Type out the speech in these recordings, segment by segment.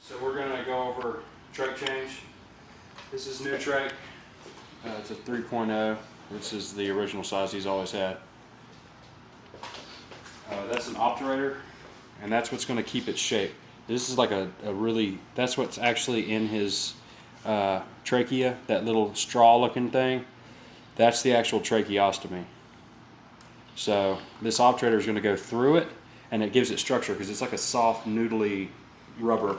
So we're going to go over trach change. This is new trach. It's a 3.0. This is the original size he's always had. That's an obturator, and that's what's going to keep its shape. This is like a really, that's what's actually in his trachea, that little straw looking thing. That's the actual tracheostomy. So this obturator is going to go through it, and it gives it structure because it's like a soft, noodly rubber.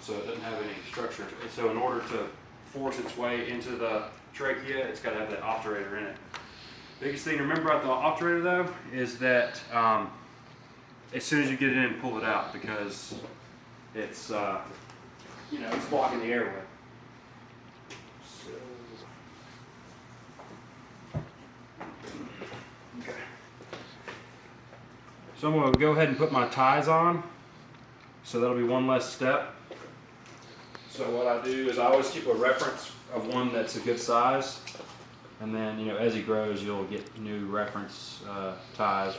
So it doesn't have any structure. And so in order to force its way into the trachea, it's got to have that obturator in it. Biggest thing to remember about the obturator though is that as soon as you get it in, pull it out because it's it's blocking the airway. So I'm going to go ahead and put my ties on. So that'll be one less step. So what I do is I always keep a reference of one that's a good size. And then, as he grows, you'll get new reference ties.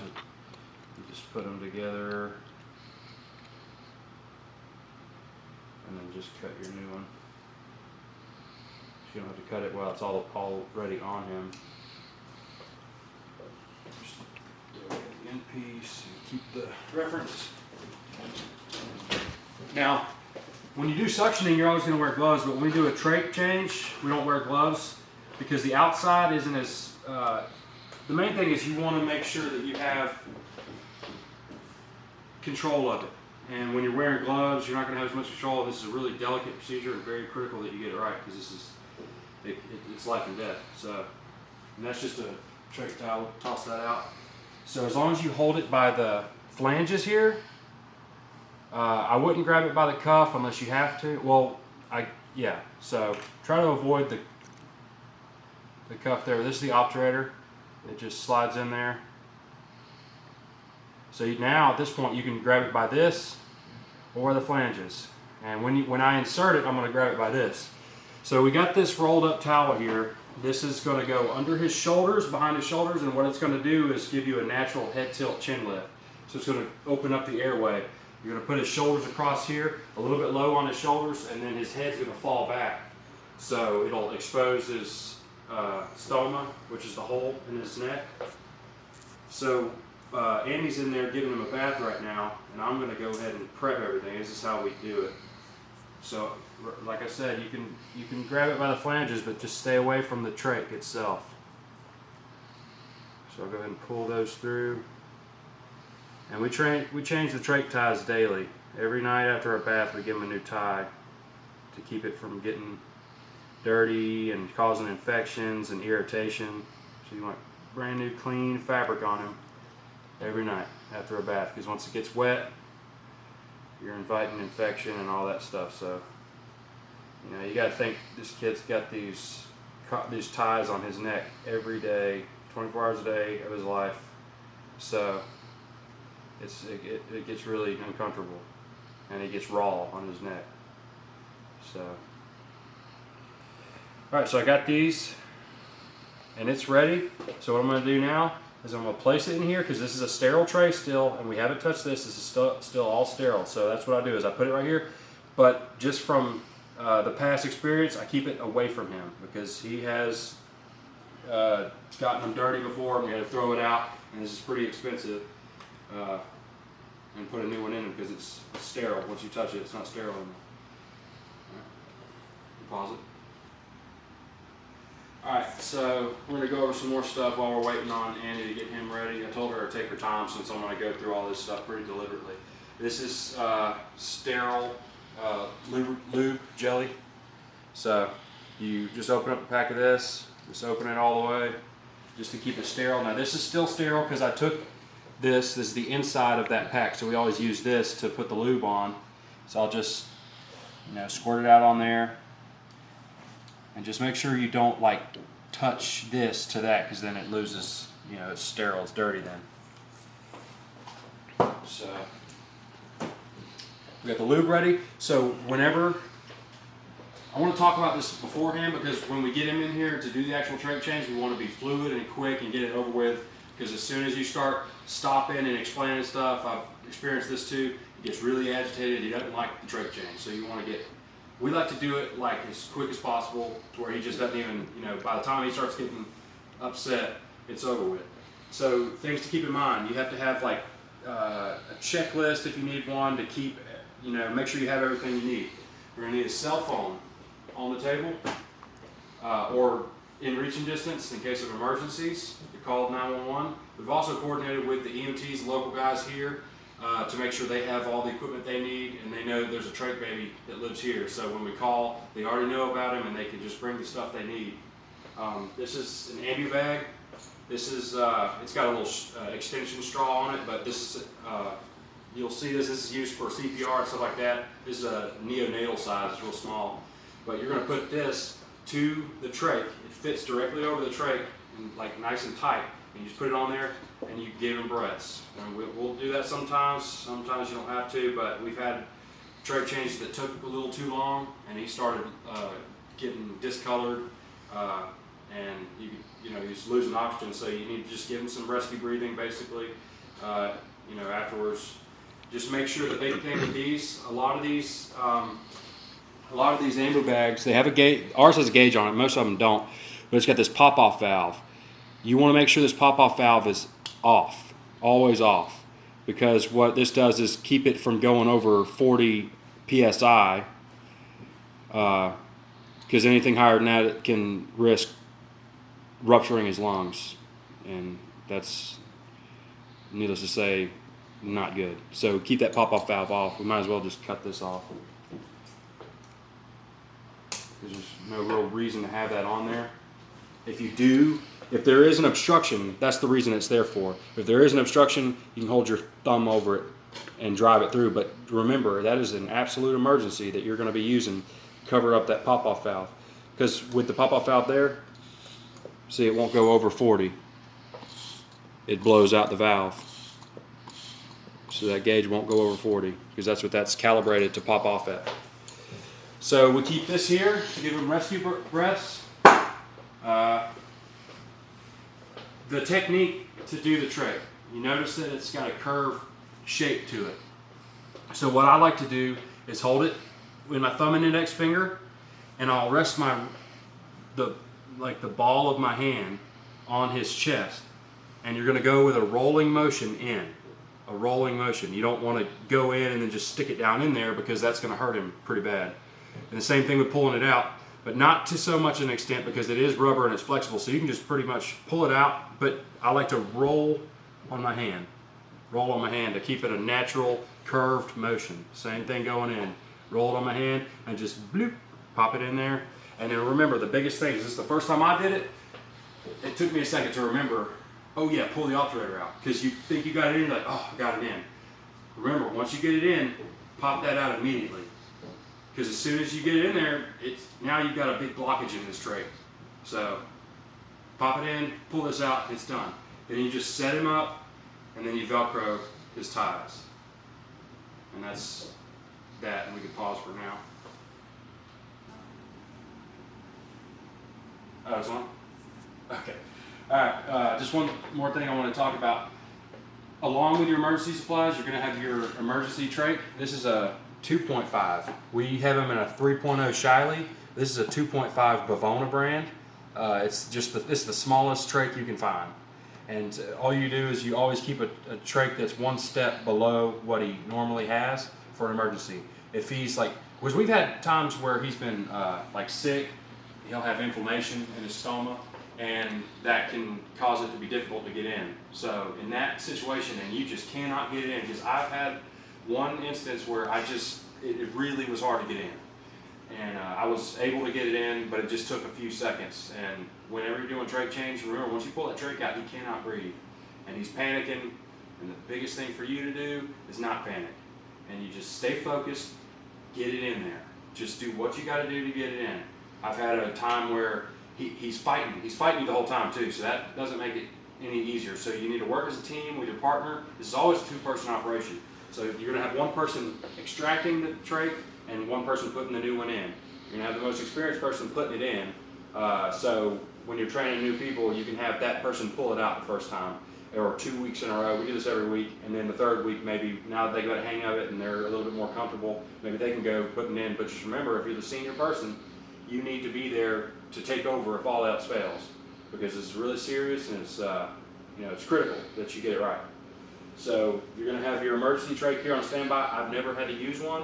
You just put them together. And then just cut your new one. You don't have to cut it while it's already on him. Just throw it in piece and keep the reference. Now, when you do suctioning, you're always going to wear gloves, but when we do a trach change, we don't wear gloves because the outside isn't as, the main thing is you want to make sure that you have control of it. And when you're wearing gloves, you're not going to have as much control. This is a really delicate procedure and very critical that you get it right because this is, it's life and death. So, and that's just a trach towel, we'll toss that out. So as long as you hold it by the flanges here, I wouldn't grab it by the cuff unless you have to. Well, so try to avoid the cuff there. This is the obturator. It just slides in there. So now at this point you can grab it by this or the flanges. And when I insert it, I'm going to grab it by this. So we got this rolled up towel here. This is going to go under his shoulders, behind his shoulders, and what it's going to do is give you a natural head tilt chin lift. So it's going to open up the airway. You're going to put his shoulders across here, a little bit low on his shoulders, and then his head's going to fall back. So it'll expose his stoma, which is the hole in his neck. So Andy's in there giving him a bath right now, and I'm going to go ahead and prep everything. This is how we do it. So, like I said, you can grab it by the flanges, but just stay away from the trach itself. So I'll go ahead and pull those through. And we change the trach ties daily. Every night after a bath, we give him a new tie to keep it from getting dirty and causing infections and irritation. So you want brand new clean fabric on him every night after a bath, because once it gets wet, you're inviting infection and all that stuff. So you got to think this kid's got these ties on his neck every day, 24 hours a day of his life. So it gets really uncomfortable, and it gets raw on his neck. So, all right, so I got these, and it's ready. So what I'm going to do now is I'm going to place it in here because this is a sterile tray still, and we haven't touched this. This is still all sterile. So that's what I do is I put it right here. But just from the past experience, I keep it away from him because he has gotten them dirty before, and we had to throw it out, and this is pretty expensive. And put a new one in them because it's sterile. Once you touch it, it's not sterile anymore. Pause it. Alright, so we're going to go over some more stuff while we're waiting on Annie to get him ready. I told her to take her time since I'm going to go through all this stuff pretty deliberately. This is sterile lube jelly. So you just open up a pack of this, just open it all the way just to keep it sterile. Now this is still sterile because I took this is the inside of that pack, so we always use this to put the lube on. So I'll just squirt it out on there, and just make sure you don't touch this to that, because then it loses, it's sterile, it's dirty then. So we got the lube ready. So whenever I want to talk about this beforehand, because when we get him in here to do the actual trach change, we want to be fluid and quick and get it over with, because as soon as you start stopping and explaining stuff, I've experienced this too, gets really agitated. He doesn't like the trach change. So you want to we like to do it like as quick as possible to where he just doesn't even, by the time he starts getting upset, it's over with. So things to keep in mind, you have to have like a checklist if you need one to keep, make sure you have everything you need. We're going to need a cell phone on the table or in reaching distance in case of emergencies to call 911. We've also coordinated with the EMTs, local guys here, to make sure they have all the equipment they need and they know that there's a trach baby that lives here. So when we call, they already know about him and they can just bring the stuff they need. This is an ambu bag. This is, it's got a little extension straw on it, but this is, you'll see this is used for CPR and stuff like that. This is a neonatal size, it's real small. But you're going to put this to the trach. It fits directly over the trach, and like nice and tight. And you just put it on there and you give him breaths. And we'll do that sometimes. Sometimes you don't have to, but we've had trach changes that took a little too long and he started getting discolored and he's losing oxygen, so you need to just give him some rescue breathing basically. Afterwards, just make sure the big thing with these, a lot of these ambu bags, they have a gauge. Ours has a gauge on it, most of them don't, but it's got this pop-off valve. You want to make sure this pop-off valve is off, always off, because what this does is keep it from going over 40 psi, because anything higher than that, it can risk rupturing his lungs, and that's, needless to say, not good. So keep that pop-off valve off. We might as well just cut this off. There's no real reason to have that on there. If there is an obstruction, that's the reason it's there for. If there is an obstruction, you can hold your thumb over it and drive it through. But remember, that is an absolute emergency that you're going to be using to cover up that pop-off valve. Because with the pop-off valve there, see, it won't go over 40. It blows out the valve. So that gauge won't go over 40 because that's what that's calibrated to pop off at. So we keep this here to give him rescue breaths. The technique to do the trach, you notice that it's got a curved shape to it. So what I like to do is hold it with my thumb and index finger, and I'll rest the ball of my hand on his chest, and you're going to go with a rolling motion in. A rolling motion. You don't want to go in and then just stick it down in there because that's going to hurt him pretty bad. And the same thing with pulling it out, but not to so much an extent because it is rubber and it's flexible, so you can just pretty much pull it out, but I like to roll on my hand. Roll on my hand to keep it a natural curved motion. Same thing going in. Roll it on my hand and just bloop, pop it in there. And then remember, the biggest thing is this is the first time I did it. It took me a second to remember, oh yeah, pull the alternator out. Because you think you got it in, like, oh, I got it in. Remember, once you get it in, pop that out immediately. Because as soon as you get it in there, now you've got a big blockage in this tray. So pop it in, pull this out, it's done. Then you just set him up, and then you Velcro his ties. And that's that, and we can pause for now. Oh, it's on? Okay. All right, just one more thing I want to talk about. Along with your emergency supplies, you're going to have your emergency trach. This is a 2.5. We have them in a 3.0 Shiley. This is a 2.5 Bavona brand. It's the smallest trach you can find. And all you do is you always keep a trach that's one step below what he normally has for an emergency. If he's like, because we've had times where he's been like sick, he'll have inflammation in his stomach, and that can cause it to be difficult to get in. So in that situation, and you just cannot get in, because I've had one instance where it really was hard to get in. And I was able to get it in, but it just took a few seconds. And whenever you're doing trach change, remember, once you pull that trach out, he cannot breathe. And he's panicking, and the biggest thing for you to do is not panic. And you just stay focused, get it in there. Just do what you got to do to get it in. I've had a time where he's fighting. He's fighting you the whole time too, so that doesn't make it any easier. So you need to work as a team with your partner. This is always a two-person operation. So you're going to have one person extracting the trach and one person putting the new one in. You're going to have the most experienced person putting it in. So when you're training new people, you can have that person pull it out the first time. or 2 weeks in a row. We do this every week, and then the third week, maybe now that they got a hang of it and they're a little bit more comfortable, maybe they can go putting in. But just remember, if you're the senior person, you need to be there to take over if all else fails, because it's really serious and it's it's critical that you get it right. So you're going to have your emergency trach here on standby. I've never had to use one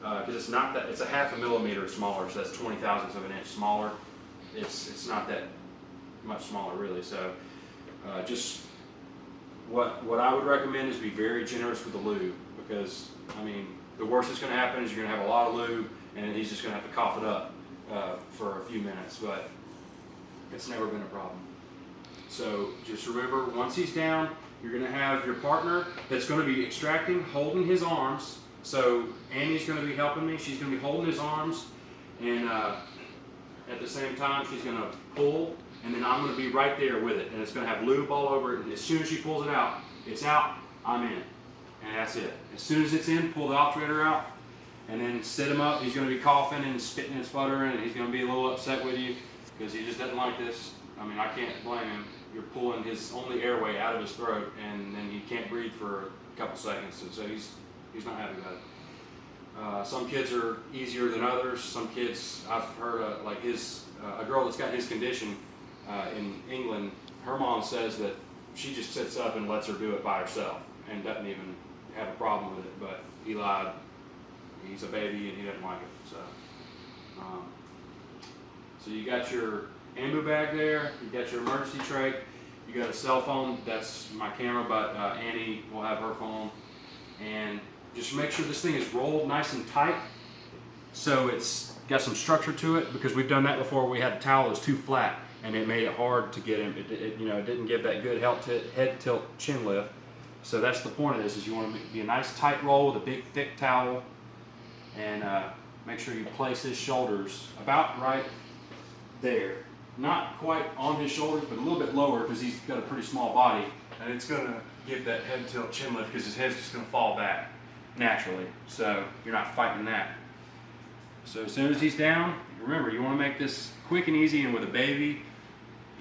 because it's not that, it's a 1/2 millimeter smaller, so that's 20,000ths of an inch smaller. It's not that much smaller really. So just what I would recommend is be very generous with the lube, because I mean the worst that's going to happen is you're going to have a lot of lube and he's just going to have to cough it up for a few minutes, but it's never been a problem. So just remember, once he's down, you're going to have your partner that's going to be extracting, holding his arms. So Annie's going to be helping me. She's going to be holding his arms, and at the same time, she's going to pull, and then I'm going to be right there with it, and it's going to have lube all over it. And as soon as she pulls it out, it's out, I'm in, and that's it. As soon as it's in, pull the obturator out, and then sit him up. He's going to be coughing and spitting and sputtering, and he's going to be a little upset with you because he just doesn't like this. I mean, I can't blame him. You're pulling his only airway out of his throat, and then he can't breathe for a couple seconds, and so he's not happy about it. Some kids are easier than others. Some kids, I've heard like a girl that's got his condition in England, her mom says that she just sits up and lets her do it by herself and doesn't even have a problem with it. But Eli, he's a baby and he doesn't like it. So you got your ambu bag there, you got your emergency trach, you got a cell phone, that's my camera, but Annie will have her phone. And just make sure this thing is rolled nice and tight so it's got some structure to it, because we've done that before. We had a towel that was too flat and it made it hard to get him. It didn't give that good head tilt chin lift. So that's the point of this, is you want to be a nice tight roll with a big thick towel, and make sure you place his shoulders about right there. Not quite on his shoulders, but a little bit lower, because he's got a pretty small body, and it's going to give that head tilt chin lift because his head's just going to fall back naturally. So you're not fighting that. So as soon as he's down, remember, you want to make this quick and easy, and with a baby,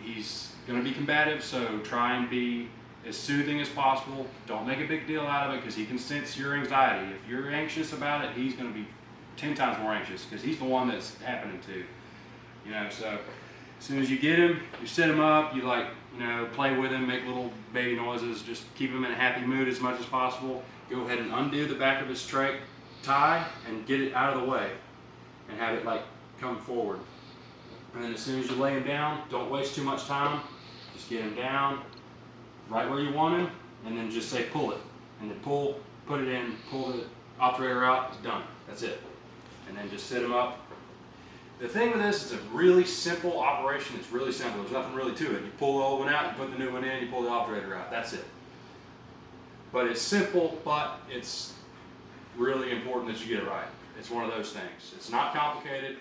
he's going to be combative, so try and be as soothing as possible. Don't make a big deal out of it, because he can sense your anxiety. If you're anxious about it, he's going to be 10 times more anxious, because he's the one that's happening to. So as soon as you get him, you sit him up, you play with him, make little baby noises, just keep him in a happy mood as much as possible. Go ahead and undo the back of his trach tie and get it out of the way and have it come forward. And then as soon as you lay him down, don't waste too much time. Just get him down right where you want him, and then just say pull it. And then pull, put it in, pull the obturator out, it's done. That's it. And then just sit him up. The thing with this is a really simple operation. It's really simple. There's nothing really to it. You pull the old one out, you put the new one in, you pull the obturator out. That's it. But it's simple, but it's really important that you get it right. It's one of those things. It's not complicated,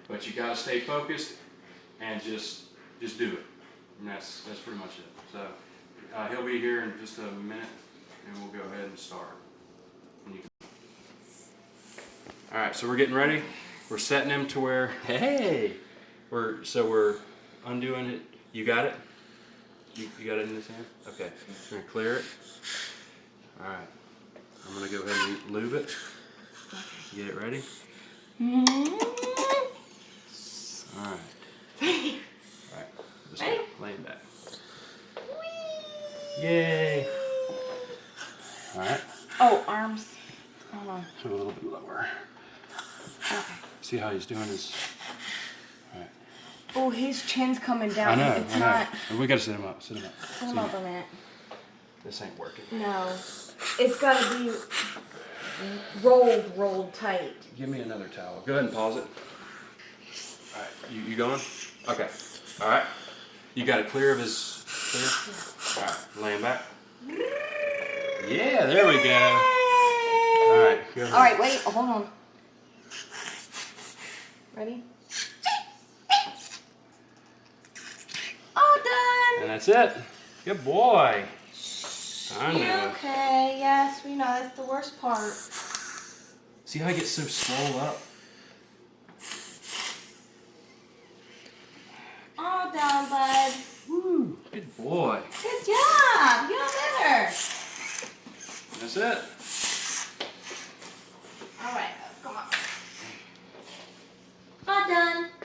but you got to stay focused and just do it. And that's pretty much it. So he'll be here in just a minute, and we'll go ahead and start. All right, so we're getting ready. We're setting him to where, hey, we're undoing it. You got it? You got it in this hand? Okay, we're gonna clear it. All right, I'm gonna go ahead and lube it. Get it ready? All right. All right, just laying back. Yay. All right. Oh, arms. Hold on. So a little bit lower. Okay. See how he's doing his. All right. Oh, his chin's coming down. I know. It's not. We gotta sit him up. Sit him up. Sit him up a minute. This ain't working. No. It's gotta be rolled tight. Give me another towel. Go ahead and pause it. All right. You going? Okay. All right. You got it clear of his. Clear? All right. Laying back. Yeah. There we go. All right. Go ahead. All right. Wait. Hold on. Ready? All done. And that's it. Good boy. I know. Okay, yes, we know that's the worst part. See how he gets so swole up? All done, bud. Woo, good boy.